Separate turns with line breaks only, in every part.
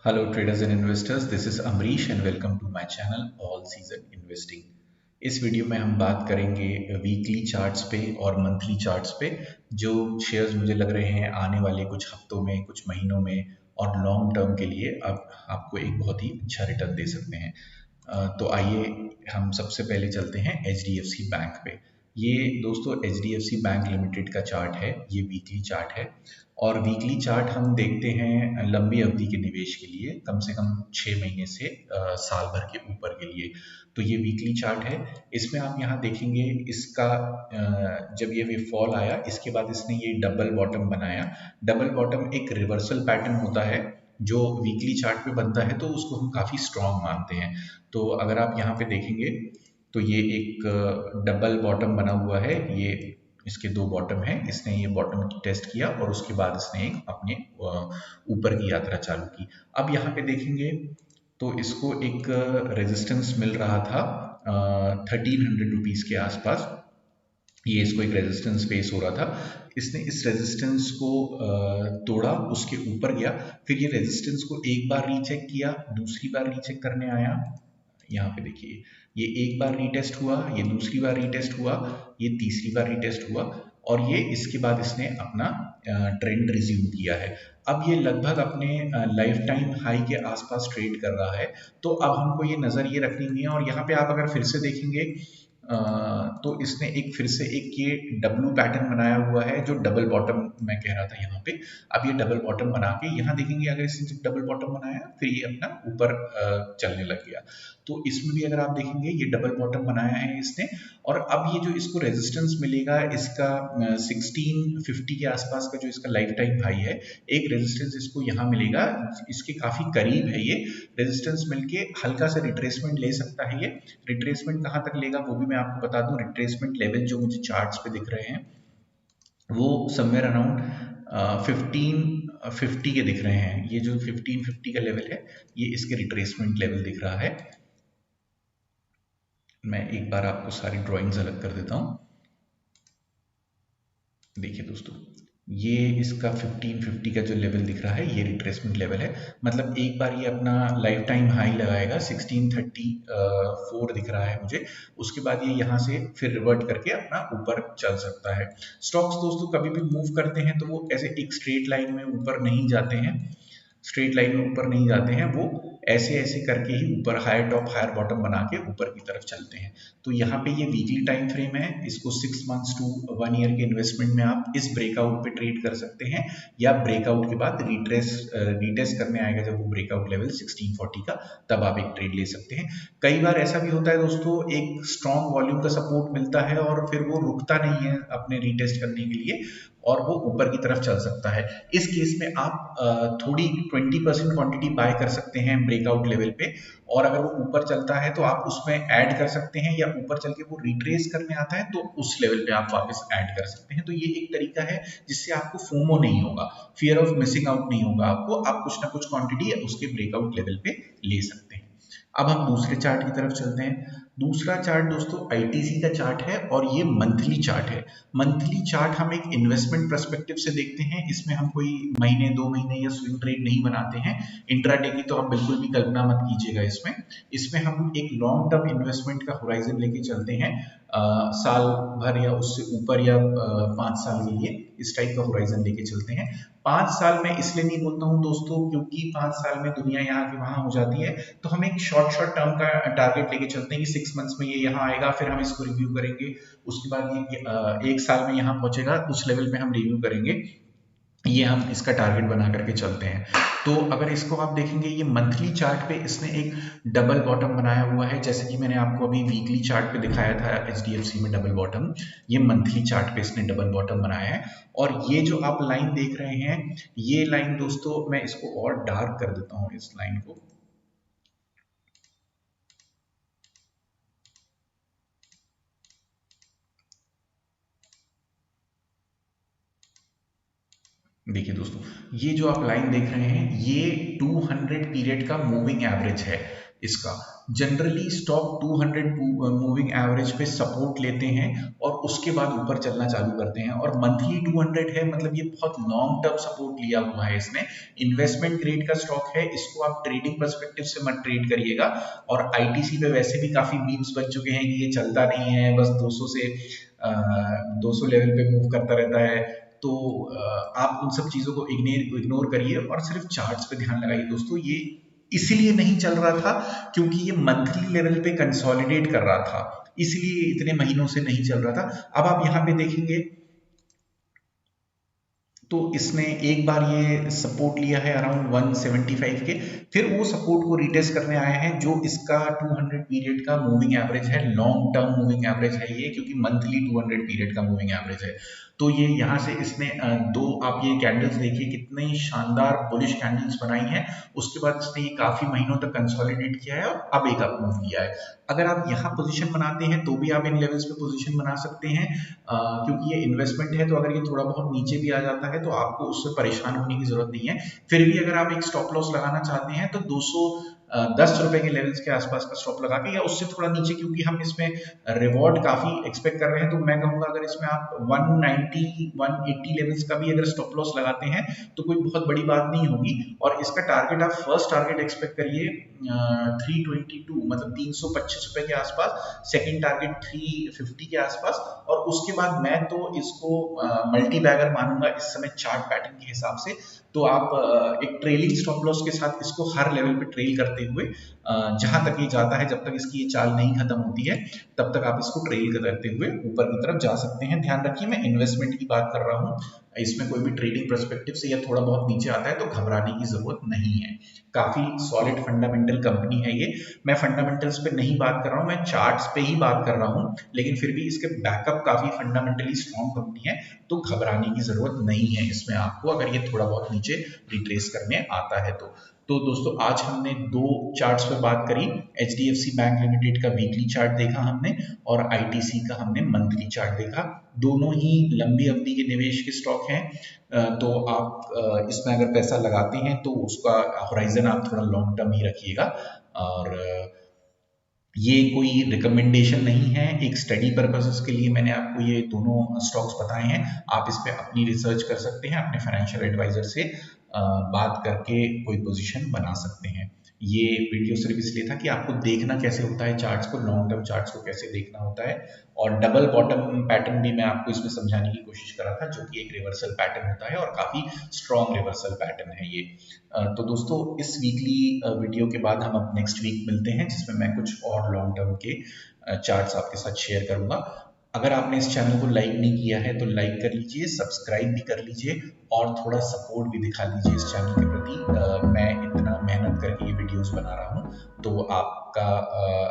Hello traders and investors, this is Amrish and welcome to my channel All Season Investing। इस video में हम बात करेंगे weekly charts पे और मंथली चार्ट्स पे जो शेयर्स मुझे लग रहे हैं आने वाले कुछ हफ्तों में, कुछ महीनों में और लॉन्ग टर्म के लिए आपको एक बहुत ही अच्छा रिटर्न दे सकते हैं। तो आइए हम सबसे पहले चलते हैं HDFC बैंक पे। ये दोस्तों HDFC बैंक लिमिटेड का चार्ट है, ये वीकली चार्ट है और वीकली चार्ट हम देखते हैं लंबी अवधि के निवेश के लिए, कम से कम 6 महीने से साल भर के ऊपर के लिए। तो ये वीकली चार्ट है। इसमें आप यहाँ देखेंगे इसका जब ये फॉल आया इसके बाद इसने ये डबल बॉटम बनाया। डबल बॉटम एक रिवर्सल पैटर्न होता है जो वीकली चार्ट पे बनता है, तो उसको हम काफ़ी स्ट्रॉन्ग मानते हैं। तो अगर आप यहाँ पे देखेंगे तो ये एक डबल बॉटम बना हुआ है, ये इसके दो बॉटम हैं। इसने ये बॉटम टेस्ट किया और उसके बाद इसने एक अपने ऊपर की यात्रा चालू की। अब यहाँ पे देखेंगे तो इसको एक रेजिस्टेंस मिल रहा था 1300 रुपीज़ के आसपास। ये इसको एक रेजिस्टेंस फेस हो रहा था। इसने इस रेजिस्टेंस को तोड़ा, उसके ऊपर गया, फिर ये रेजिस्टेंस को एक बार रीचेक किया, दूसरी बार रीचेक करने आया। यहाँ पे देखिए ये एक बार रीटेस्ट हुआ, ये दूसरी बार रीटेस्ट हुआ, ये तीसरी बार रीटेस्ट हुआ और ये इसके बाद इसने अपना ट्रेंड रिज्यूम किया है। अब ये लगभग अपने लाइफ टाइम हाई के आसपास ट्रेड कर रहा है। तो अब हमको ये नज़र ये रखनी है और यहाँ पे आप अगर फिर से देखेंगे तो इसने एक फिर से एक ये डब्लू पैटर्न बनाया हुआ है जो डबल बॉटम मैं कह रहा था यहाँ पे। अब ये डबल बॉटम बना के यहाँ देखेंगे, अगर इसने जब डबल बॉटम बनाया फिर ये अपना ऊपर चलने लग गया। तो इसमें भी अगर आप देखेंगे ये डबल बॉटम बनाया है इसने और अब ये जो इसको रेजिस्टेंस मिलेगा इसका 1650 के आसपास का जो इसका लाइफ टाइम हाई है, एक रेजिस्टेंस इसको यहाँ मिलेगा, इसके काफ़ी करीब है। ये रेजिस्टेंस मिलके हल्का सा रिट्रेसमेंट ले सकता है। ये रिट्रेसमेंट कहाँ तक लेगा वो भी मैं आपको बता दूं। रिट्रेसमेंट लेवल जो मुझे चार्ट्स पे दिख रहे हैं वो समवेयर अराउंड 1550 के दिख रहे हैं। ये जो 1550 का लेवल है ये इसके रिट्रेसमेंट लेवल दिख रहा है। मैं एक बार आपको सारी ड्राइंग्स अलग कर देता हूँ। देखिए दोस्तों, ये इसका 1550 का जो लेवल दिख रहा है ये रिट्रेसमेंट लेवल है। मतलब एक बार ये अपना लाइफ टाइम हाई लगाएगा, 1634 दिख रहा है मुझे, उसके बाद ये यहाँ से फिर रिवर्ट करके अपना ऊपर चल सकता है। स्टॉक्स दोस्तों कभी भी मूव करते हैं तो वो ऐसे एक स्ट्रेट लाइन में ऊपर नहीं जाते हैं, स्ट्रेट लाइन में ऊपर नहीं जाते हैं, वो ऐसे ऐसे करके ही ऊपर हायर टॉप हायर बॉटम बना के ऊपर की तरफ चलते हैं। तो यहाँ पे ये वीकली टाइम फ्रेम है, इसको 6 मंथ्स टू 1 ईयर के इन्वेस्टमेंट में आप इस ब्रेकआउट पे ट्रेड कर सकते हैं या ब्रेकआउट के बाद रीटेस्ट करने आएगा जब वो ब्रेकआउट लेवल 1640 का, तब आप एक ट्रेड ले सकते हैं। कई बार ऐसा भी होता है दोस्तों, एक स्ट्रॉन्ग वॉल्यूम का सपोर्ट मिलता है और फिर वो रुकता नहीं है अपने रीटेस्ट करने के लिए और वो ऊपर की तरफ चल सकता है। इस केस में आप थोड़ी 20% क्वांटिटी बाय कर सकते हैं ब्रेकआउट लेवल पे और अगर वो ऊपर चलता है तो आप उसमें ऐड कर सकते हैं या ऊपर चल के वो रिट्रेस करने आता है तो उस लेवल पे आप वापस ऐड कर सकते हैं। तो ये एक तरीका है जिससे आपको फोमो नहीं होगा, फियर ऑफ मिसिंग आउट नहीं होगा आपको, आप कुछ ना कुछ क्वांटिटी उसके ब्रेकआउट लेवल पे ले सकते हैं। अब हम दूसरे चार्ट की तरफ चलते हैं। दूसरा चार्ट दोस्तों आईटीसी का चार्ट है और ये मंथली चार्ट है। मंथली चार्ट हम एक इन्वेस्टमेंट पर्सपेक्टिव से देखते हैं, इसमें हम कोई महीने 2 महीने या स्विंग ट्रेड नहीं बनाते हैं। इंट्राडे की तो आप बिल्कुल भी कल्पना मत कीजिएगा। इसमें इसमें हम एक लॉन्ग टर्म इन्वेस्टमेंट का होराइजन लेके चलते हैं, साल भर या उससे ऊपर या 5 साल के लिए इस टाइप का होराइजन लेके चलते हैं। 5 साल में इसलिए नहीं बोलता हूँ दोस्तों क्योंकि 5 साल में दुनिया यहाँ की वहाँ हो जाती है, तो हम एक शॉर्ट टर्म का टारगेट लेके चलते हैं कि 6 मंथ्स में ये यहाँ आएगा, फिर हम इसको रिव्यू करेंगे, उसके बाद ये 1 साल में यहाँ पहुंचेगा, उस लेवल पे हम रिव्यू करेंगे। ये हम इसका टारगेट बना करके चलते हैं। तो अगर इसको आप देखेंगे ये मंथली चार्ट पे इसने एक डबल बॉटम बनाया हुआ है, जैसे कि मैंने आपको अभी वीकली चार्ट पे दिखाया था HDFC में डबल बॉटम, ये मंथली चार्ट पे इसने डबल बॉटम बनाया है। और ये जो आप लाइन देख रहे हैं ये लाइन दोस्तों, मैं इसको और डार्क कर देता हूँ इस लाइन को। देखिए दोस्तों, ये जो आप लाइन देख रहे हैं ये 200 पीरियड का मूविंग एवरेज है। इसका। जनरली स्टॉक 200 मूविंग एवरेज पे सपोर्ट लेते हैं और उसके बाद ऊपर चलना चालू करते हैं, और मंथली 200 है, मतलब ये बहुत लॉन्ग टर्म सपोर्ट लिया हुआ है इसने। इन्वेस्टमेंट ग्रेड का स्टॉक है, इसको आप ट्रेडिंग पर्सपेक्टिव से मत ट्रेड करिएगा। और आईटीसी पे वैसे भी काफी मीम्स बन चुके हैं कि ये चलता नहीं है, बस 200 से 200 लेवल पे मूव करता रहता है। तो आप उन सब चीजों को इग्नोर करिए और सिर्फ चार्ट्स पे ध्यान लगाइए दोस्तों। ये इसलिए नहीं चल रहा था क्योंकि ये मंथली लेवल पे कंसोलिडेट कर रहा था, इसलिए इतने महीनों से नहीं चल रहा था। अब आप यहाँ पे देखेंगे तो इसने एक बार ये सपोर्ट लिया है अराउंड 175 के, फिर वो सपोर्ट को रिटेस्ट करने आया है, जो इसका 200 पीरियड का मूविंग एवरेज है, लॉन्ग टर्म मूविंग एवरेज है ये, क्योंकि मंथली 200 पीरियड का मूविंग एवरेज है। तो ये यहाँ से इसने दो, आप ये कैंडल्स देखिए कितनी शानदार बुलिश कैंडल्स बनाई हैं। उसके बाद इसने ये काफी महीनों तक कंसोलिडेट किया है और अब एक अप मूव लिया है। अगर आप यहाँ पोजीशन बनाते हैं तो भी आप इन लेवल्स पे पोजीशन बना सकते हैं, क्योंकि ये इन्वेस्टमेंट है। तो अगर ये थोड़ा बहुत नीचे भी आ जाता है तो आपको उससे परेशान होने की जरूरत नहीं है। फिर भी अगर आप एक स्टॉप लॉस लगाना चाहते हैं तो 210 रुपए के लेवल्स के आसपास का स्टॉप लगा के, या उससे थोड़ा नीचे, क्योंकि हम इसमें रिवॉर्ड काफी एक्सपेक्ट कर रहे हैं, तो मैं कहूंगा अगर इसमें आप 190 180 लेवल्स का भी अगर स्टॉप लॉस लगाते हैं तो कोई बहुत बड़ी बात नहीं होगी। और इसका टारगेट, आप फर्स्ट टारगेट एक्सपेक्ट करिए 322, मतलब 325 रुपए के आसपास, सेकंड टारगेट 350 के आसपास, और उसके बाद मैं तो इसको मल्टी बैगर मानूंगा इस समय चार्ट पैटर्न के हिसाब से। तो आप एक ट्रेलिंग स्टॉप लॉस के साथ इसको हर लेवल पे ट्रेल करते हुए जहां तक ये जाता है, जब तक इसकी ये चाल नहीं खत्म होती है, तब तक आप इसको ट्रेल करते हुए ऊपर की तरफ जा सकते हैं। ध्यान रखिए मैं इन्वेस्टमेंट की बात कर रहा हूँ, इसमें कोई भी ट्रेडिंग पर्सपेक्टिव से या थोड़ा बहुत नीचे आता है तो घबराने की जरूरत नहीं है। काफी सॉलिड फंडामेंटल कंपनी है ये। मैं फंडामेंटल्स पे नहीं बात कर रहा हूँ, मैं चार्ट्स पे ही बात कर रहा हूँ, लेकिन फिर भी इसके बैकअप काफी फंडामेंटली स्ट्रॉन्ग कंपनी है, तो घबराने की जरूरत नहीं है इसमें आपको, अगर ये थोड़ा बहुत नीचे रिट्रेस करने आता है तो दोस्तों आज हमने दो चार्ट्स पे बात करी। HDFC बैंक लिमिटेड का वीकली चार्ट देखा हमने, और ITC का हमने मंथली चार्ट देखा। दोनों ही लंबी अवधि के निवेश के स्टॉक हैं, तो आप इसमें अगर पैसा लगाते हैं तो उसका होराइजन आप थोड़ा लॉन्ग टर्म ही रखिएगा। और ये कोई रिकमेंडेशन नहीं है, एक स्टडी पर्पसेस के लिए मैंने आपको ये दोनों स्टॉक्स बताए हैं। आप इस पे अपनी रिसर्च कर सकते हैं, अपने फाइनेंशियल एडवाइजर से बात करके कोई पोजीशन बना सकते हैं। ये वीडियो सिर्फ इसलिए था कि आपको देखना कैसे होता है चार्ट्स को, लॉन्ग टर्म चार्ट्स को कैसे देखना होता है। और डबल बॉटम पैटर्न भी मैं आपको इसमें समझाने की कोशिश कर रहा था, जो कि एक रिवर्सल पैटर्न होता है और काफी स्ट्रॉन्ग रिवर्सल पैटर्न है ये। तो दोस्तों इस वीकली वीडियो के बाद हम अब नेक्स्ट वीक मिलते हैं, जिसमें मैं कुछ और लॉन्ग टर्म के चार्ट्स आपके साथ शेयर करूंगा। अगर आपने इस चैनल को लाइक नहीं किया है तो लाइक कर लीजिए, सब्सक्राइब भी कर लीजिए, और थोड़ा सपोर्ट भी दिखा लीजिए इस चैनल के प्रति। मैं इतना मेहनत करके ये वीडियोस बना रहा हूँ, तो आपका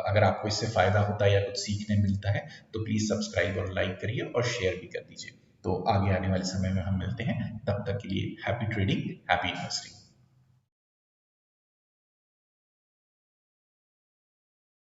अगर आपको इससे फायदा होता है या कुछ सीखने मिलता है तो प्लीज सब्सक्राइब और लाइक करिए और शेयर भी कर दीजिए। तो आगे आने वाले समय में हम मिलते हैं, तब तक के लिए हैप्पी ट्रेडिंग, हैप्पी इन्वेस्टिंग।